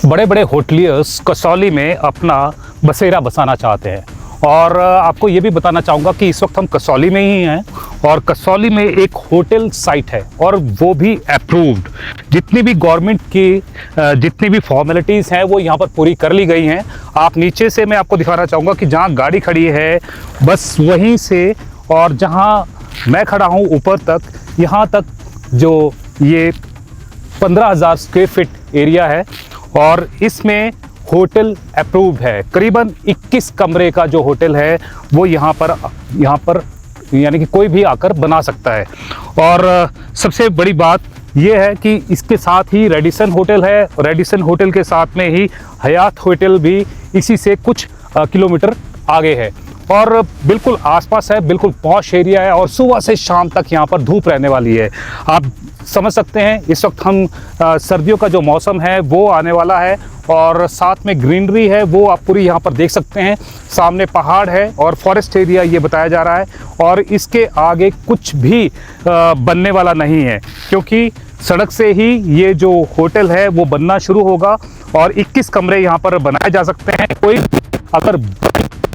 बड़े बड़े होटलियर्स कसौली में अपना बसेरा बसाना चाहते हैं। और आपको ये भी बताना चाहूँगा कि इस वक्त हम कसौली में ही हैं और कसौली में एक होटल साइट है और वो भी अप्रूव्ड। जितनी भी गवर्नमेंट की जितनी भी फॉर्मेलिटीज़ हैं वो यहाँ पर पूरी कर ली गई हैं। आप नीचे से मैं आपको दिखाना चाहूँगा कि जहाँ गाड़ी खड़ी है बस वहीं से और जहाँ मैं खड़ा हूँ ऊपर तक, यहाँ तक जो ये 15,000 स्क्वायर फीट एरिया है और इसमें होटल अप्रूव्ड है। करीबन 21 कमरे का जो होटल है वो यहाँ पर यानी कि कोई भी आकर बना सकता है। और सबसे बड़ी बात ये है कि इसके साथ ही रेडिसन होटल है। रेडिसन होटल के साथ में ही हयात होटल भी इसी से कुछ किलोमीटर आगे है और बिल्कुल आसपास है, बिल्कुल पॉश एरिया है और सुबह से शाम तक यहाँ पर धूप रहने वाली है। आप समझ सकते हैं इस वक्त हम सर्दियों का जो मौसम है वो आने वाला है और साथ में ग्रीनरी है वो आप पूरी यहाँ पर देख सकते हैं। सामने पहाड़ है और फॉरेस्ट एरिया ये बताया जा रहा है और इसके आगे कुछ भी बनने वाला नहीं है क्योंकि सड़क से ही ये जो होटल है वो बनना शुरू होगा और 21 कमरे यहाँ पर बनाए जा सकते हैं। कोई अगर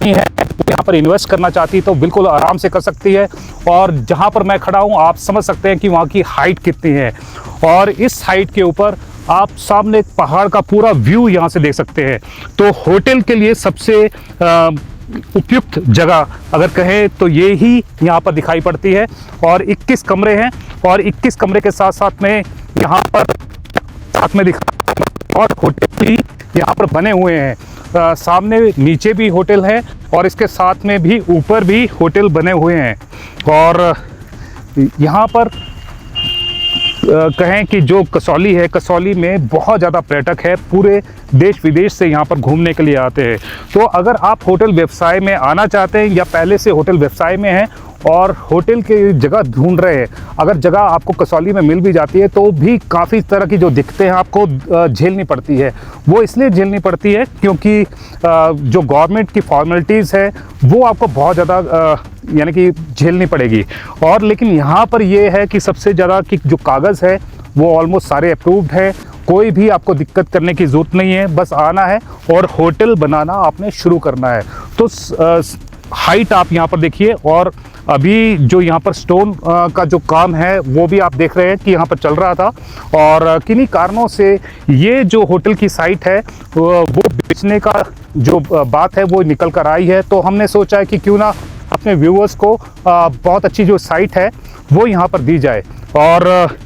है यहाँ पर इन्वेस्ट करना चाहती तो बिल्कुल आराम से कर सकती है। और जहाँ पर मैं खड़ा हूँ आप समझ सकते हैं कि वहाँ की हाइट कितनी है और इस हाइट के ऊपर आप सामने पहाड़ का पूरा व्यू यहाँ से देख सकते हैं। तो होटल के लिए सबसे उपयुक्त जगह अगर कहें तो ये ही यहाँ पर दिखाई पड़ती है और 21 कमरे हैं और 21 कमरे के साथ साथ में यहाँ पर साथ में दिखा और होटल भी यहाँ पर बने हुए हैं। सामने नीचे भी होटल है और इसके साथ में भी ऊपर भी होटल बने हुए हैं। और यहाँ पर कहें कि जो कसौली है, कसौली में बहुत ज़्यादा पर्यटक है, पूरे देश विदेश से यहाँ पर घूमने के लिए आते हैं। तो अगर आप होटल व्यवसाय में आना चाहते हैं या पहले से होटल व्यवसाय में हैं और होटल की जगह ढूंढ रहे हैं, अगर जगह आपको कसौली में मिल भी जाती है तो भी काफ़ी तरह की जो दिक्कतें हैं आपको झेलनी पड़ती है। वो इसलिए झेलनी पड़ती है क्योंकि जो गवर्नमेंट की फॉर्मेलिटीज़ है वो आपको बहुत ज़्यादा यानी कि झेलनी पड़ेगी। और लेकिन यहाँ पर ये है कि सबसे ज़्यादा कि जो कागज़ है वो ऑलमोस्ट सारे अप्रूव्ड है। कोई भी आपको दिक्कत करने की ज़रूरत नहीं है, बस आना है और होटल बनाना आपने शुरू करना है। तो हाइट आप यहाँ पर देखिए और अभी जो यहाँ पर स्टोन का जो काम है वो भी आप देख रहे हैं कि यहाँ पर चल रहा था और किन्हीं कारणों से ये जो होटल की साइट है वो बेचने का जो बात है वो निकल कर आई है। तो हमने सोचा है कि क्यों ना अपने व्यूअर्स को बहुत अच्छी जो साइट है वो यहाँ पर दी जाए और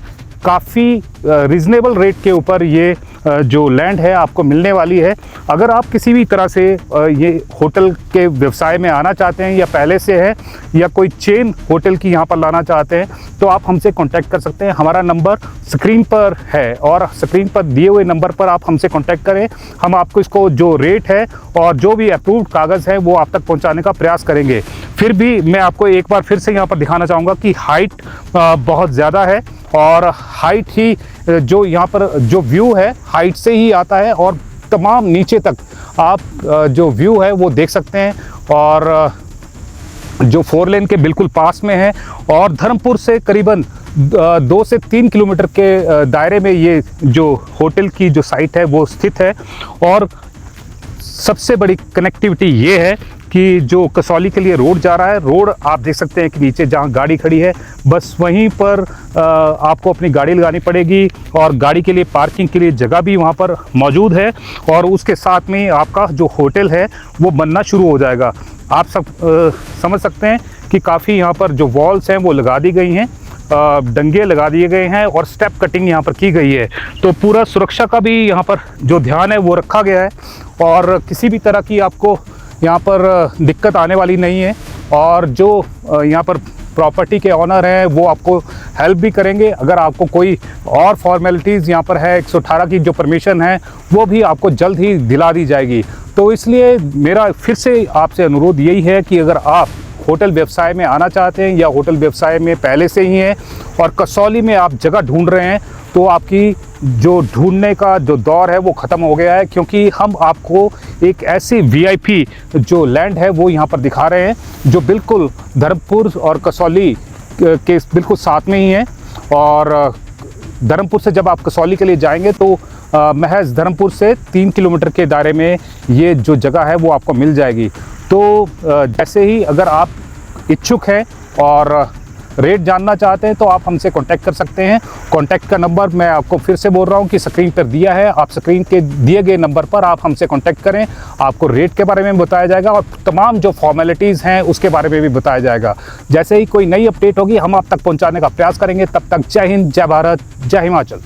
काफ़ी रीज़नेबल रेट के ऊपर ये जो लैंड है आपको मिलने वाली है। अगर आप किसी भी तरह से ये होटल के व्यवसाय में आना चाहते हैं या पहले से है या कोई चेन होटल की यहाँ पर लाना चाहते हैं तो आप हमसे कांटेक्ट कर सकते हैं। हमारा नंबर स्क्रीन पर है और स्क्रीन पर दिए हुए नंबर पर आप हमसे कांटेक्ट करें। हम आपको इसको जो रेट है और जो भी अप्रूव्ड कागज़ है वो आप तक पहुँचाने का प्रयास करेंगे। फिर भी मैं आपको एक बार फिर से यहाँ पर दिखाना चाहूँगा कि हाइट बहुत ज़्यादा है और हाइट ही जो यहाँ पर जो व्यू है हाइट से ही आता है और तमाम नीचे तक आप जो व्यू है वो देख सकते हैं और जो 4 लेन के बिल्कुल पास में है और धर्मपुर से करीबन 2 से 3 किलोमीटर के दायरे में ये जो होटल की जो साइट है वो स्थित है। और सबसे बड़ी कनेक्टिविटी ये है कि जो कसौली के लिए रोड जा रहा है, रोड आप देख सकते हैं कि नीचे जहाँ गाड़ी खड़ी है बस वहीं पर आपको अपनी गाड़ी लगानी पड़ेगी और गाड़ी के लिए पार्किंग के लिए जगह भी वहाँ पर मौजूद है और उसके साथ में आपका जो होटल है वो बनना शुरू हो जाएगा। आप सब समझ सकते हैं कि काफ़ी यहाँ पर जो वॉल्स हैं वो लगा दी गई हैं, डंगे लगा दिए गए हैं और स्टेप कटिंग यहाँ पर की गई है। तो पूरा सुरक्षा का भी यहाँ पर जो ध्यान है वो रखा गया है और किसी भी तरह की आपको यहाँ पर दिक्कत आने वाली नहीं है। और जो यहाँ पर प्रॉपर्टी के ऑनर हैं वो आपको हेल्प भी करेंगे। अगर आपको कोई और फॉर्मेलिटीज़ यहाँ पर है 118 की जो परमिशन है वो भी आपको जल्द ही दिला दी जाएगी। तो इसलिए मेरा फिर से आपसे अनुरोध यही है कि अगर आप होटल व्यवसाय में आना चाहते हैं या होटल व्यवसाय में पहले से ही हैं और कसौली में आप जगह ढूंढ रहे हैं तो आपकी जो ढूंढने का जो दौर है वो ख़त्म हो गया है क्योंकि हम आपको एक ऐसी वीआईपी जो लैंड है वो यहाँ पर दिखा रहे हैं जो बिल्कुल धर्मपुर और कसौली के बिल्कुल साथ में ही है। और धर्मपुर से जब आप कसौली के लिए जाएंगे तो महज धर्मपुर से 3 किलोमीटर के दायरे में ये जो जगह है वो आपको मिल जाएगी। तो जैसे ही अगर आप इच्छुक हैं और रेट जानना चाहते हैं तो आप हमसे कांटेक्ट कर सकते हैं। कांटेक्ट का नंबर मैं आपको फिर से बोल रहा हूं कि स्क्रीन पर दिया है। आप स्क्रीन के दिए गए नंबर पर आप हमसे कांटेक्ट करें, आपको रेट के बारे में बताया जाएगा और तमाम जो फॉर्मेलिटीज़ हैं उसके बारे में भी बताया जाएगा। जैसे ही कोई नई अपडेट होगी हम आप तक पहुंचाने का प्रयास करेंगे। तब तक जय हिंद, जय भारत, जय हिमाचल।